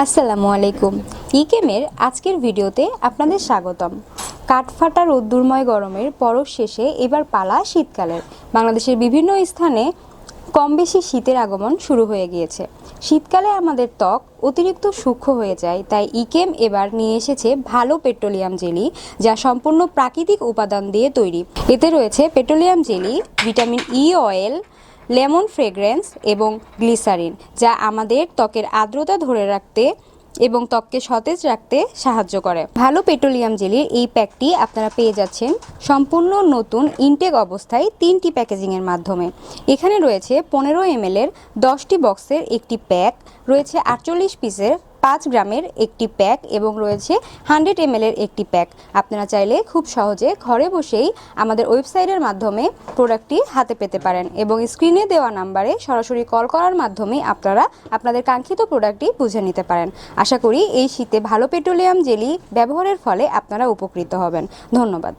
আসসালামু আলাইকুম। ইকেমের আজকের ভিডিওতে আপনাদের স্বাগতম। কাঠফাটা রোদ্দুরময় গরমের পরশ শেষে এবার পালা শীতকালের। বাংলাদেশের বিভিন্ন স্থানে কম বেশি শীতের আগমন শুরু হয়ে গিয়েছে। শীতকালে আমাদের ত্বক অতিরিক্ত সূক্ষ্ম হয়ে যায়, তাই ইকেম এবার নিয়ে এসেছে ভালো পেট্রোলিয়াম জেলি, যা সম্পূর্ণ প্রাকৃতিক উপাদান দিয়ে তৈরি। এতে রয়েছে petroleum jelly, vitamin E oil, lemon fragrance এবং গ্লিসারিন, যা আমাদের ত্বকের আর্দ্রতা ধরে রাখতে এবং ত্বককে সতেজ রাখতে সাহায্য করে। ভালো পেট্রোলিয়াম জেলির এই প্যাকটি আপনারা পেয়ে যাচ্ছেন সম্পূর্ণ নতুন ইনটেক অবস্থায় 3টি প্যাকেজিংয়ের মাধ্যমে। এখানে রয়েছে 15 ml এর 10টি বক্সের একটি প্যাক, রয়েছে 48 পিসের 5 গ্রামের একটি প্যাক এবং রয়েছে 100 ml এর একটি প্যাক। আপনারা চাইলে খুব সহজে ঘরে বসেই আমাদের ওয়েবসাইটের মাধ্যমে প্রোডাক্টটি হাতে পেতে পারেন এবং স্ক্রিনে দেওয়া নাম্বারে সরাসরি কল করার মাধ্যমে আপনারা আপনাদের কাঙ্ক্ষিত প্রোডাক্টটি বুঝে নিতে পারেন। আশা করি এই শীতে ভালো পেট্রোলিয়াম জেলি ব্যবহারের ফলে আপনারা উপকৃত হবেন। ধন্যবাদ।